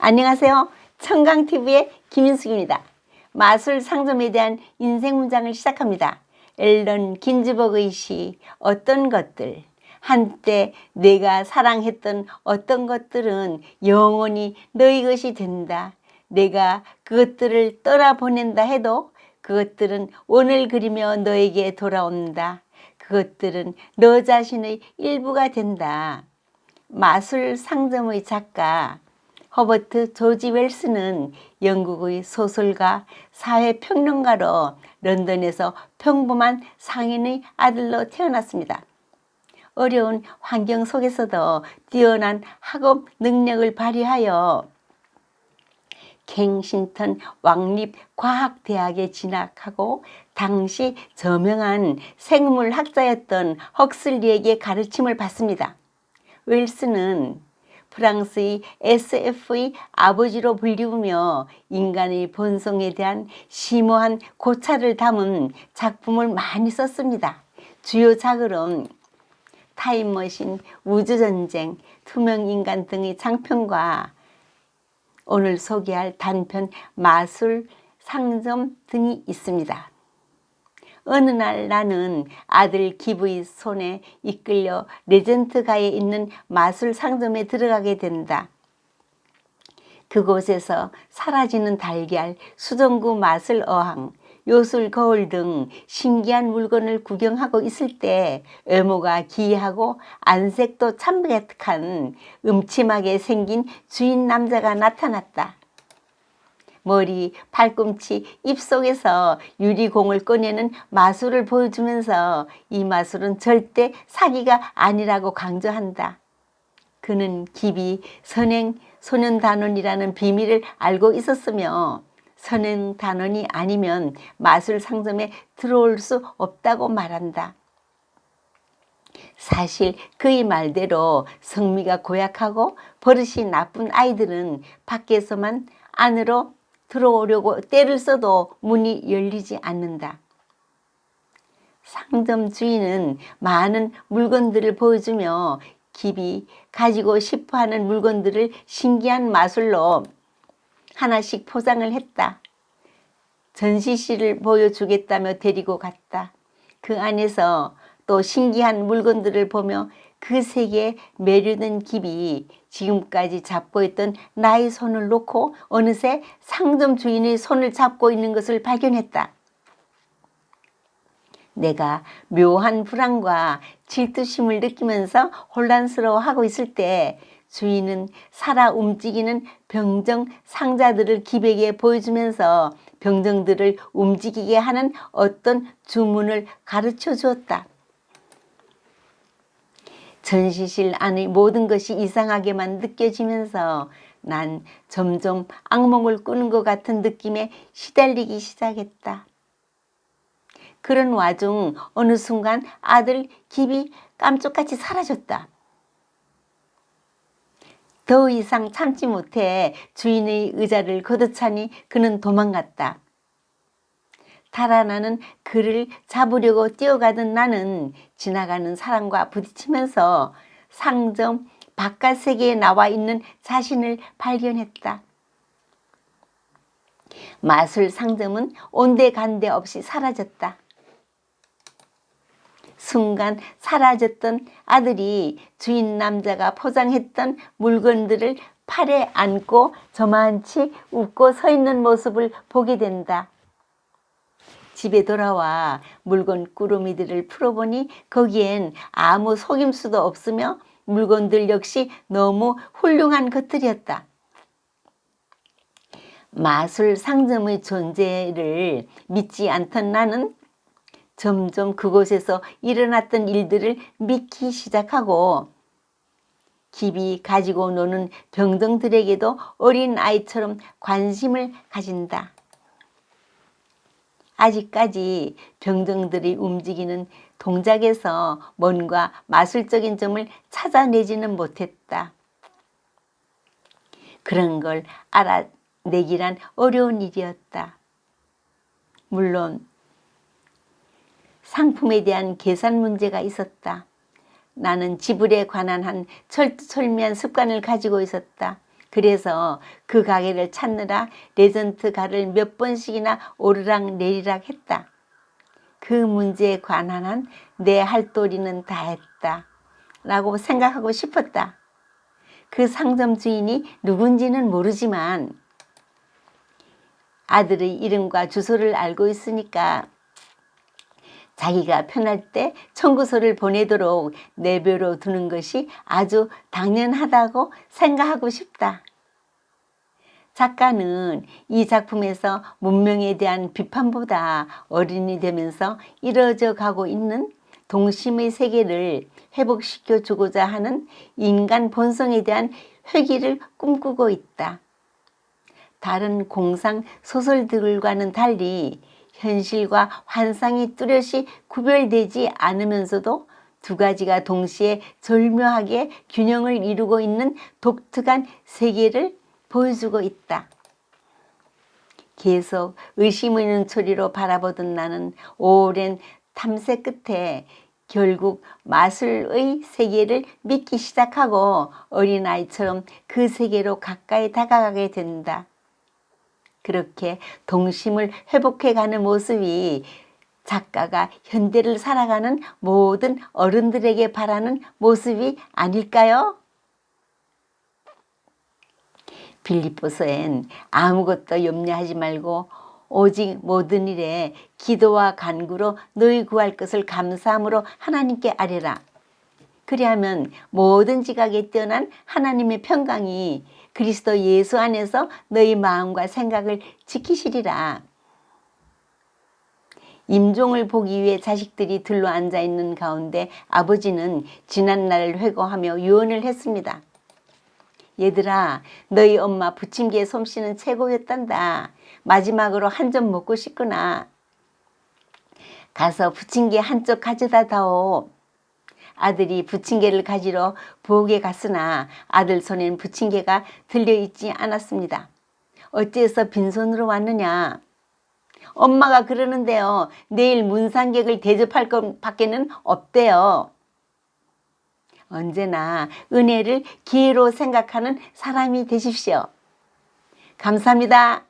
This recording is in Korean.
안녕하세요. 청강TV의 김인숙입니다. 마술 상점에 대한 인생 문장을 시작합니다. 앨런 긴즈버그의 시 어떤 것들, 한때 내가 사랑했던 어떤 것들은 영원히 너희 것이 된다. 내가 그것들을 떠나보낸다 해도 그것들은 오늘 그리며 너에게 돌아온다. 그것들은 너 자신의 일부가 된다. 마술 상점의 작가 허버트 조지 웰스는 영국의 소설가, 사회평론가로 런던에서 평범한 상인의 아들로 태어났습니다. 어려운 환경 속에서도 뛰어난 학업 능력을 발휘하여 갱신턴 왕립과학대학에 진학하고 당시 저명한 생물학자였던 헉슬리에게 가르침을 받습니다. 웰스는 프랑스의 SF의 아버지로 불리우며 인간의 본성에 대한 심오한 고찰을 담은 작품을 많이 썼습니다. 주요 작으론 타임머신, 우주전쟁, 투명인간 등의 장편과 오늘 소개할 단편 마술 상점 등이 있습니다. 어느 날 나는 아들 기브의 손에 이끌려 레전트가에 있는 마술 상점에 들어가게 된다. 그곳에서 사라지는 달걀, 수정구 마술 어항, 요술 거울 등 신기한 물건을 구경하고 있을 때 외모가 기이하고 안색도 참백한 음침하게 생긴 주인 남자가 나타났다. 머리, 팔꿈치, 입속에서 유리공을 꺼내는 마술을 보여주면서 이 마술은 절대 사기가 아니라고 강조한다. 그는 기비 선행소년단원이라는 비밀을 알고 있었으며 선행단원이 아니면 마술 상점에 들어올 수 없다고 말한다. 사실 그의 말대로 성미가 고약하고 버릇이 나쁜 아이들은 밖에서만 안으로 들어오려고 때를 써도 문이 열리지 않는다. 상점 주인은 많은 물건들을 보여주며 기비 가지고 싶어하는 물건들을 신기한 마술로 하나씩 포장을 했다. 전시실을 보여주겠다며 데리고 갔다. 그 안에서 또 신기한 물건들을 보며 그 세계에 매료된 기비 지금까지 잡고 있던 나의 손을 놓고 어느새 상점 주인의 손을 잡고 있는 것을 발견했다. 내가 묘한 불안과 질투심을 느끼면서 혼란스러워하고 있을 때 주인은 살아 움직이는 병정 상자들을 기백에 보여주면서 병정들을 움직이게 하는 어떤 주문을 가르쳐 주었다. 전시실 안의 모든 것이 이상하게만 느껴지면서 난 점점 악몽을 꾸는 것 같은 느낌에 시달리기 시작했다. 그런 와중 어느 순간 아들 기비 깜짝같이 사라졌다. 더 이상 참지 못해 주인의 의자를 걷어차니 그는 도망갔다. 달아나는 그를 잡으려고 뛰어가던 나는 지나가는 사람과 부딪히면서 상점 바깥 세계에 나와 있는 자신을 발견했다. 마술 상점은 온데간데 없이 사라졌다. 순간 사라졌던 아들이 주인 남자가 포장했던 물건들을 팔에 안고 저만치 웃고 서 있는 모습을 보게 된다. 집에 돌아와 물건 꾸러미들을 풀어보니 거기엔 아무 속임수도 없으며 물건들 역시 너무 훌륭한 것들이었다. 마술 상점의 존재를 믿지 않던 나는 점점 그곳에서 일어났던 일들을 믿기 시작하고 기비 가지고 노는 병정들에게도 어린 아이처럼 관심을 가진다. 아직까지 병정들이 움직이는 동작에서 뭔가 마술적인 점을 찾아내지는 못했다. 그런 걸 알아내기란 어려운 일이었다. 물론 상품에 대한 계산 문제가 있었다. 나는 지불에 관한 한 철두철미한 습관을 가지고 있었다. 그래서 그 가게를 찾느라 레전트 가를 몇 번씩이나 오르락 내리락 했다. 그 문제에 관한 한 내 할 도리는 다 했다 라고 생각하고 싶었다. 그 상점 주인이 누군지는 모르지만 아들의 이름과 주소를 알고 있으니까 자기가 편할 때 청구서를 보내도록 내버려 두는 것이 아주 당연하다고 생각하고 싶다. 작가는 이 작품에서 문명에 대한 비판보다 어른이 되면서 이루어져 가고 있는 동심의 세계를 회복시켜 주고자 하는 인간 본성에 대한 회귀를 꿈꾸고 있다. 다른 공상 소설들과는 달리 현실과 환상이 뚜렷이 구별되지 않으면서도 두 가지가 동시에 절묘하게 균형을 이루고 있는 독특한 세계를 보여주고 있다. 계속 의심의 눈초리로 바라보던 나는 오랜 탐색 끝에 결국 마술의 세계를 믿기 시작하고 어린아이처럼 그 세계로 가까이 다가가게 된다. 그렇게 동심을 회복해가는 모습이 작가가 현대를 살아가는 모든 어른들에게 바라는 모습이 아닐까요? 빌립보서엔 아무것도 염려하지 말고 오직 모든 일에 기도와 간구로 너희 구할 것을 감사함으로 하나님께 아뢰라. 그리하면 모든 지각에 뛰어난 하나님의 평강이 그리스도 예수 안에서 너희 마음과 생각을 지키시리라. 임종을 보기 위해 자식들이 둘러앉아 있는 가운데 아버지는 지난날을 회고하며 유언을 했습니다. 얘들아, 너희 엄마 부침개 솜씨는 최고였단다. 마지막으로 한 점 먹고 싶구나. 가서 부침개 한쪽 가져다 다오. 아들이 부침개를 가지러 부엌에 갔으나 아들 손엔 부침개가 들려있지 않았습니다. 어째서 빈손으로 왔느냐? 엄마가 그러는데요. 내일 문상객을 대접할 것 밖에는 없대요. 언제나 은혜를 기회로 생각하는 사람이 되십시오. 감사합니다.